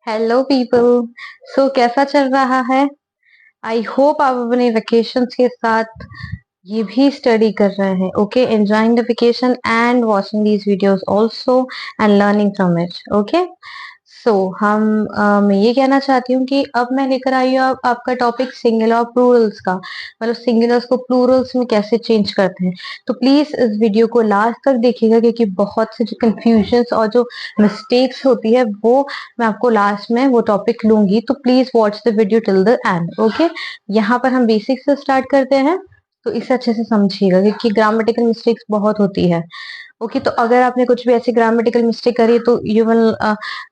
Hello people. सो कैसा चल रहा है? आई होप आप अपने वेकेशंस के साथ ये भी स्टडी कर रहे हैं। Okay, enjoying the vacation and watching these videos also and learning from it. Okay, so मैं ये कहना चाहती हूँ कि अब मैं लेकर आई हूँ आपका टॉपिक सिंगुलर और प्लूरल्स का, मतलब सिंगुलर्स को प्लूरल्स में कैसे चेंज करते हैं। तो प्लीज इस वीडियो को लास्ट तक देखिएगा, क्योंकि बहुत से जो कंफ्यूजन्स और जो मिस्टेक्स होती है वो मैं आपको लास्ट में वो टॉपिक लूंगी। तो please watch the video till the end. Okay, यहाँ पर हम बेसिक से स्टार्ट करते हैं, तो इसे अच्छे से समझिएगा क्योंकि ग्रामेटिकल मिस्टेक्स बहुत होती है। ओके, तो अगर आपने कुछ भी ऐसी ग्रामेटिकल मिस्टेक करी तो you will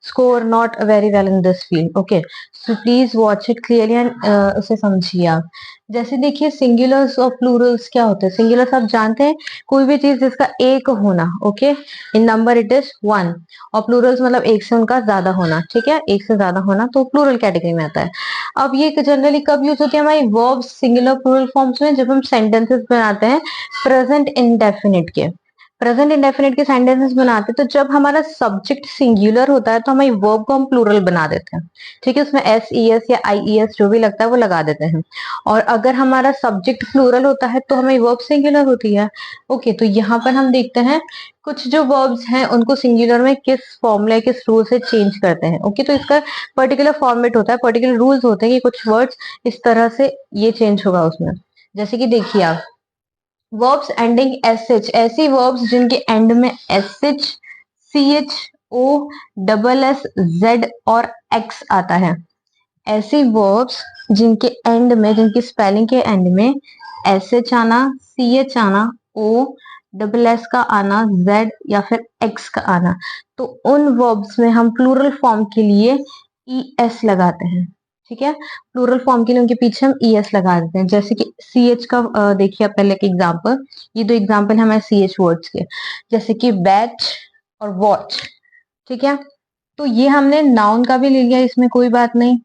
score not very well in this field. Okay, so please watch it clearly and उसे समझिए आप। जैसे देखिए, सिंगुलर्स और प्लूरल्स क्या होते हैं। सिंगुलर्स आप जानते हैं, कोई भी चीज जिसका एक होना। Okay, in number it is one. और प्लूरल्स मतलब एक से उनका ज्यादा होना। ठीक है, एक से ज्यादा होना तो प्लूरल कैटेगरी में आता है। अब ये जनरली कब यूज होती है हमारी वर्ब्स सिंगुलर प्लूरल फॉर्म्स में, जब हम सेंटेंसेस बनाते हैं प्रेजेंट इंडेफिनिट के। प्रेजेंट इंडेफिनिट के सेंटेंसेस बनाते हैं तो जब हमारा सब्जेक्ट सिंगुलर होता है तो हमारी वर्ब को हम प्लूरल बना देते हैं। ठीक है, उसमें एस ई एस या आई ई एस जो भी लगता है वो लगा देते हैं। और अगर हमारा सब्जेक्ट प्लूरल होता है तो हमारी वर्ब सिंगुलर होती है। ओके, तो यहाँ पर हम देखते हैं कुछ जो वर्ब्स हैं उनको सिंगुलर में किस फॉर्मूला किस रूल से चेंज करते हैं। ओके, तो इसका पर्टिकुलर फॉर्मेट होता है, पर्टिकुलर रूल्स होते हैं कि कुछ वर्ड्स इस तरह से ये चेंज होगा उसमें। जैसे कि देखिए आप, वर्ब्स एंडिंग एस एच, ऐसी वर्ब्स जिनके एंड में एस एच, सी एच, ओ, डबल एस, जेड और एक्स आता है। ऐसी वर्ब्स जिनके एंड में, जिनकी स्पेलिंग के एंड में एस एच आना, सी एच आना, ओ, डबल एस का आना, जेड या फिर एक्स का आना, तो उन वर्ब्स में हम प्लूरल फॉर्म के लिए ई एस लगाते हैं। ठीक है, प्लूरल फॉर्म के लिए उनके पीछे हम ई एस लगा देते हैं। जैसे कि सी एच का देखिए आप पहले एक एग्जाम्पल, ये दो एग्जाम्पल है हमारे सी एच वर्ड्स के, जैसे कि बैच और वॉच। ठीक है, तो ये हमने नाउन का भी ले लिया, इसमें कोई बात नहीं।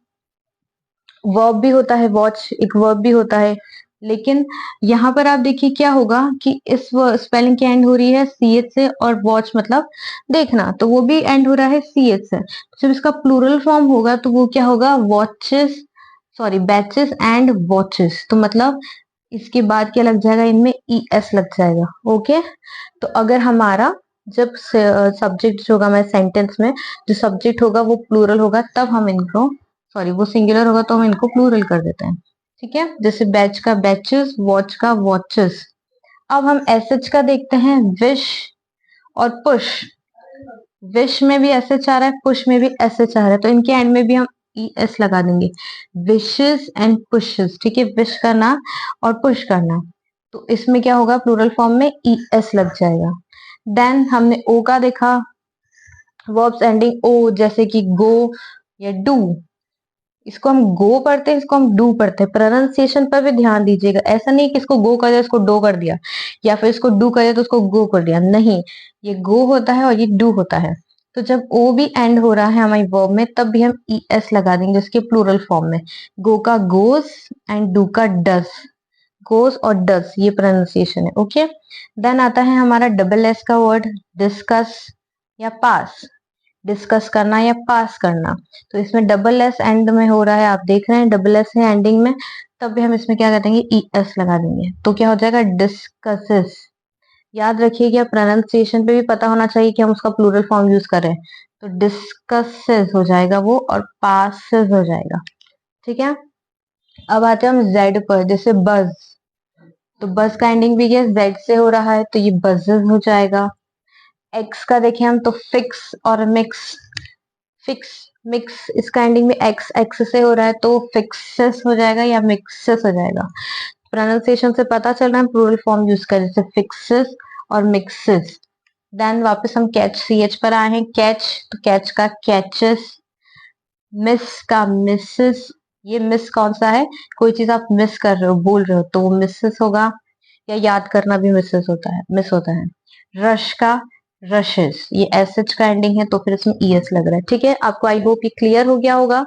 वर्ब भी होता है, वॉच एक वर्ब भी होता है, लेकिन यहाँ पर आप देखिए क्या होगा कि इस स्पेलिंग की एंड हो रही है सी एच से, और वॉच मतलब देखना, तो वो भी एंड हो रहा है सी एच से। जब इसका प्लूरल फॉर्म होगा तो वो क्या होगा, watches, sorry batches and watches. तो मतलब इसके बाद क्या लग जाएगा, इनमें ई एस लग जाएगा। ओके, तो अगर हमारा जब सब्जेक्ट होगा हमारे सेंटेंस में, जो सब्जेक्ट होगा वो प्लूरल होगा तब हम इनको, सॉरी वो सिंगुलर होगा तो हम इनको प्लूरल कर देते हैं। ठीक है, जैसे बैच का बैचेस, वॉच का वॉचेस। अब हम एसएच का देखते हैं, विश और पुश। विश में भी एसएच आ रहा है, पुश में भी एसएच आ रहा है, तो इनके एंड में भी हम ई एस लगा देंगे, विशेस एंड पुशेस। ठीक है, विश करना और पुश करना, तो इसमें क्या होगा, प्लूरल फॉर्म में ई एस लग जाएगा। देन हमने ओ का देखा, वर्ब्स एंडिंग ओ, जैसे कि गो या डू। इसको हम गो पढ़ते हैं, इसको हम डू पढ़ते हैं। प्रोनाउंसिएशन पर भी ध्यान दीजिएगा, ऐसा नहीं कि इसको गो कर दिया इसको डो कर दिया, या फिर इसको डू कर दिया तो उसको गो कर दिया, नहीं। ये गो होता है और ये डू होता है। तो जब ओ भी एंड हो रहा है हमारी वर्ब में तब भी हम ई एस लगा देंगे उसके प्लूरल फॉर्म में। गो का गोस एंड डू का डस, गोस और डस, ये प्रोनाउंसिएशन है। ओके, देन आता है हमारा डबल एस का वर्ड, डिस्कस या पास। डिस्कस करना या पास करना, तो इसमें डबल एस एंड में हो रहा है, आप देख रहे हैं डबल एस है एंडिंग में, तब भी हम इसमें क्या कर देंगे, ई एस लगा देंगे, तो क्या हो जाएगा, डिस्कसेस। याद रखिएगा, प्रोनाउंसिएशन पे भी पता होना चाहिए कि हम उसका प्लूरल फॉर्म यूज कर रहे हैं, तो डिस्कसेस हो जाएगा वो, और पासेस हो जाएगा। ठीक है, अब आते हैं हम जेड पर, जैसे बज, तो बज का एंडिंग भी क्या जेड से हो रहा है, तो ये बजेस हो जाएगा। एक्स का देखें हम तो फिक्स और मिक्स, फिक्स मिक्स, इसका एंडिंग में एक्स, एक्स से हो रहा है तो फिक्सेस हो जाएगा या मिक्सेस हो जाएगा। प्रोनाउंसिएशन से पता चल रहा है प्लूरल फॉर्म यूज करें, जैसे फिक्सेस और मिक्सेस। देन वापस हम कैच सी एच पर आए हैं, कैच, तो कैच का कैचेस, मिस का मिसेस। ये मिस कौन सा है, कोई चीज आप मिस कर रहे हो, बोल रहे हो, तो वो मिसेस होगा, या याद करना भी मिसेस होता है, मिस होता है। रश का रशेस, ये एस एच का एंडिंग है तो फिर इसमें ई एस लग रहा है। ठीक है, आपको आई होप ये क्लियर हो गया होगा।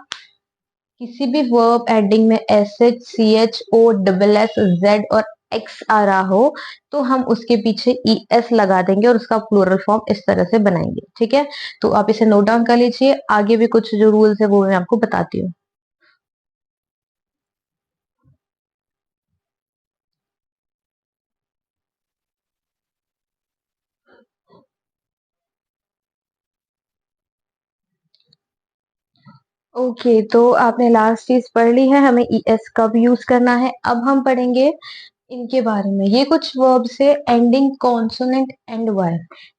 किसी भी वर्ब एंडिंग में एस एच, सी एच, ओ, डबल एस, जेड और एक्स आ रहा हो तो हम उसके पीछे ई एस लगा देंगे और उसका प्लूरल फॉर्म इस तरह से बनाएंगे। ठीक है, तो आप इसे नोट डाउन कर लीजिए, आगे भी कुछ जो रूल्स है वो मैं आपको बताती हूँ। ओके, तो आपने लास्ट चीज पढ़ ली है, हमें ई एस कब यूज करना है। अब हम पढ़ेंगे इनके बारे में। ये कुछ वर्ब्स है एंडिंग कॉन्सोनेंट एंड वाई,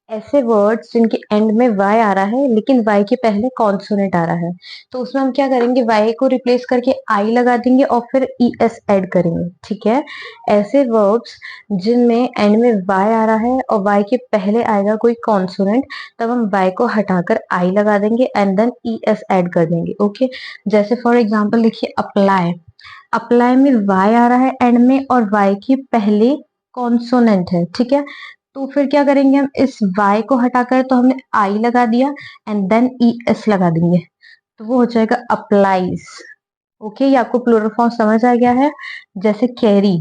ऐसे वर्ड्स जिनके एंड में वाई आ रहा है लेकिन वाई के पहले कॉन्सोनेंट आ रहा है, तो उसमें हम क्या करेंगे, वाई को रिप्लेस करके आई लगा देंगे और फिर ई एस ऐड करेंगे। ठीक है, ऐसे वर्ब्स जिनमें एंड में वाई आ रहा है और वाई के पहले आएगा कोई कॉन्सोनेंट, तब हम वाई को हटाकर आई लगा देंगे and then E S add कर देंगे। ओके, जैसे फॉर एग्जाम्पल देखिए अप्लाई, अप्लाई में वाई आ रहा है एंड में और वाई के पहले कॉन्सोनेंट है। ठीक है, तो फिर क्या करेंगे हम, इस वाई को हटाकर तो हमने आई लगा दिया एंड देन ई एस लगा देंगे, तो वो हो जाएगा अप्लाइज। ओके, ये आपको प्लूरल फॉर्म समझ आ गया है। जैसे कैरी,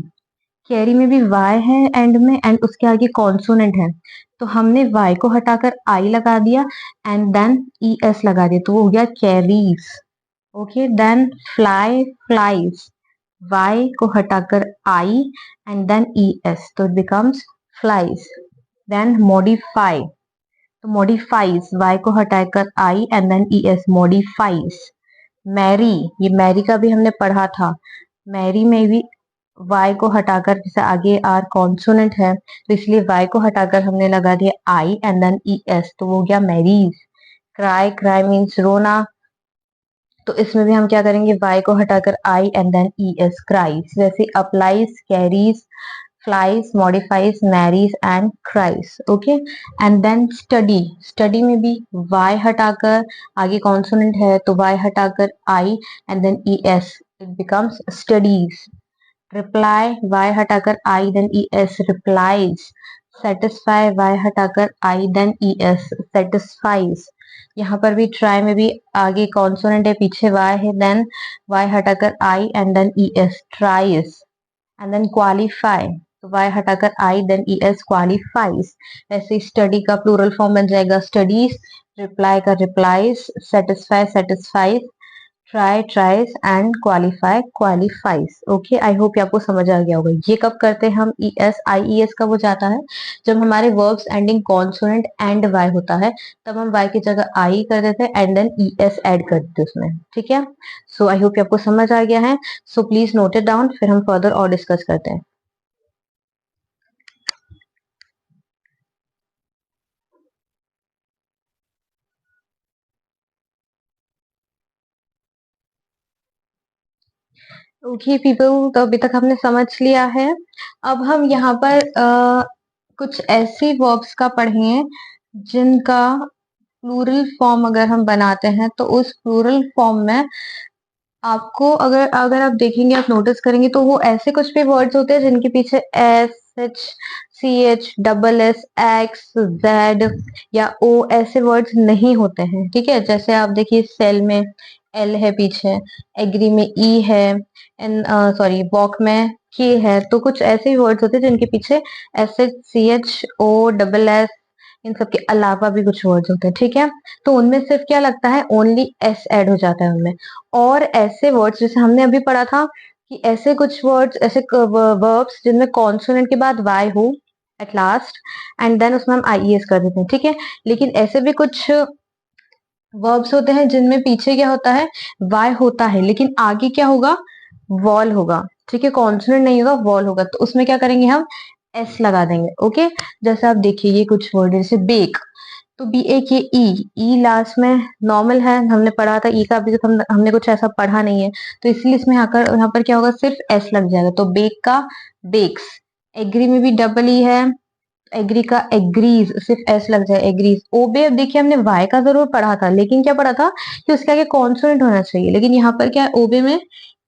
कैरी में भी वाई है एंड में एंड उसके आगे कॉन्सोनेंट है, तो हमने वाई को हटाकर आई लगा दिया एंड देन ई एस लगा दिया, तो वो हो गया carries. Okay, then fly, flies, Y को हटाकर I and then E S, तो it becomes flies. Then modify, तो मॉडिफाइज, वाई को हटाकर I and then E S, modifies. Marry, ये मैरी का भी हमने पढ़ा था, मैरी में भी वाई को हटाकर, जैसे आगे आर कॉन्सोनेंट है तो इसलिए वाई को हटाकर हमने लगा दिया आई एंड देन ई एस, तो वो हो गया मैरीज। क्राई, क्राई मीन्स रोना, तो इसमें भी हम क्या करेंगे, वाई को हटाकर I and then E S, cries. वैसे applies, carries, flies, modifies, marries and cries. Okay, and then study, study में भी वाई हटाकर, आगे कॉन्सोनेंट है तो वाई हटाकर I and then E S, it becomes studies. Reply, Y हटाकर I then E S, replies. Satisfy, Y हटाकर I then E S, satisfies. यहाँ पर भी ट्राई में भी आगे कॉन्सोनेंट है पीछे वाई है, देन वाई हटाकर I and then E S, tries. And then qualify, तो वाई हटाकर I then E S, qualifies. ऐसे स्टडी का प्लूरल फॉर्म बन जाएगा स्टडीज, रिप्लाई का replies, satisfy satisfies, try tries and qualify qualifies. Okay, I hope ये आपको समझ आ गया होगा। ये कब करते हैं हम, ई एस, आई ई एस कब हो जाता है, जब हमारे verbs ending consonant and Y होता है, तब हम वाई की जगह आई कर देते हैं and then E S add कर देते हैं उसमें। ठीक है, सो आई होप ये आपको समझ आ गया है। So please note it down, फिर हम फर्दर और डिस्कस करते हैं। ओके पीपल, तो अभी तक हमने समझ लिया है। अब हम यहाँ पर कुछ ऐसी वर्ब्स का पढ़ेंगे जिनका प्लूरल फॉर्म अगर हम बनाते हैं तो उस प्लूरल फॉर्म में आपको, अगर अगर आप देखेंगे, आप नोटिस करेंगे तो वो ऐसे कुछ भी वर्ड्स होते हैं जिनके पीछे S H, C H, double S, X, Z या ओ ऐसे वर्ड्स नहीं होते हैं। ठीक है, जैसे आप देखिए सेल में एल है पीछे, एग्री में ई है, एन सॉरी वॉक में के है, तो कुछ ऐसे वर्ड्स होते हैं जिनके पीछे एस एच, सी एच, ओ, डबल एस, इन सब के अलावा भी कुछ वर्ड्स होते हैं। ठीक है, तो उनमें सिर्फ क्या लगता है, ओनली एस ऐड हो जाता है उनमें। और ऐसे वर्ड्स जैसे हमने अभी पढ़ा था कि ऐसे कुछ वर्ड्स, ऐसे वर्ब्स जिनमें कॉन्सोनेंट के बाद वाई हो एट लास्ट एंड देन उसमें हम आई एस कर देते हैं। ठीक है, लेकिन ऐसे भी कुछ वर्ब्स होते हैं जिनमें पीछे क्या होता है, वाई होता है लेकिन आगे क्या होगा, वॉल होगा। ठीक है, कॉन्सोनेंट नहीं होगा, वॉल होगा, तो उसमें क्या करेंगे हम, एस लगा देंगे। ओके, जैसे आप देखिए ये कुछ वर्ड जैसे बेक, तो बी ए के ई, ई लास्ट में नॉर्मल है, हमने पढ़ा था ई का, अभी तक हमने कुछ ऐसा पढ़ा नहीं है, तो इसलिए इसमें आकर यहाँ पर क्या होगा, सिर्फ एस लग जाएगा, तो बेक का बेक्स। एग्री में भी डबल ई है, एग्री का एग्रीज, सिर्फ एस लग जाए, एग्रीज। ओबे, अब देखिए हमने वाई का जरूर पढ़ा था लेकिन क्या पढ़ा था कि उसके आगे कॉन्सोनेंट होना चाहिए, लेकिन यहाँ पर क्या है, ओबे में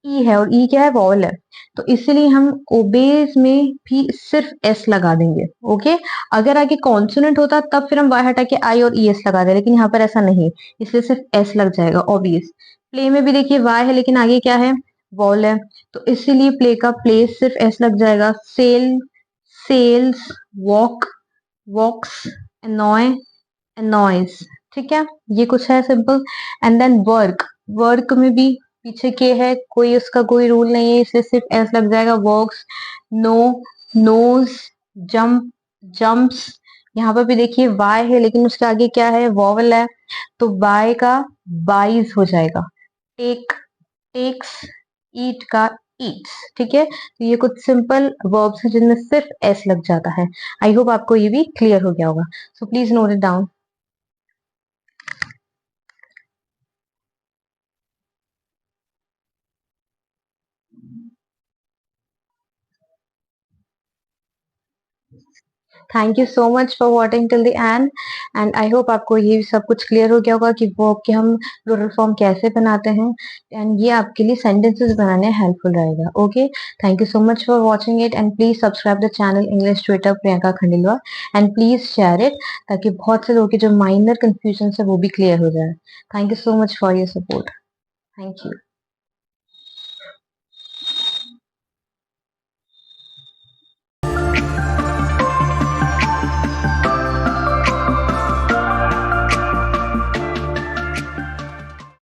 ई है और ई क्या है, वॉवल है, तो इसलिए हम ओबेज में भी सिर्फ एस लगा देंगे। ओके, अगर आगे कॉन्सोनेंट होता तब फिर हम वाई हटा के आई और ई एस लगा दे, लेकिन यहाँ पर ऐसा नहीं, इसलिए सिर्फ एस लग जाएगा, ऑब्वियस। प्ले में भी देखिए वाई है लेकिन आगे क्या है, वॉल है, तो इसीलिए प्ले का प्ले सिर्फ एस लग जाएगा। Sell, sells, walk, walks, annoy, annoys. ठीक है, ये कुछ है simple. And then work, work में भी पीछे के है, कोई उसका कोई रूल नहीं है, इसलिए सिर्फ एस लग जाएगा। Works, know, knows, jump, jumps. यहाँ पर भी देखिए वाई है, लेकिन उसके आगे क्या है, वॉवल है, तो बाय का बाइज हो जाएगा। टेक, टेक्स, ईट का ईट्स। ठीक है, तो ये कुछ सिंपल वर्ब्स हैं जिनमें सिर्फ एस लग जाता है। आई होप आपको ये भी क्लियर हो गया होगा। So please note it down. Thank you so much for watching till the and I hope आपको ये सब कुछ क्लियर हो गया होगा कि वो कि हम प्लूरल फॉर्म कैसे बनाते हैं, एंड ये आपके लिए सेंटेंसेस बनाने हेल्पफुल रहेगा। Okay, thank you so much for watching it, and please subscribe the channel English Twitter Priyanka Khandelwal, and please share it, ताकि बहुत से लोगों के जो माइनर कंफ्यूजन है वो भी क्लियर हो जाए। Thank you so much for your support. Thank you.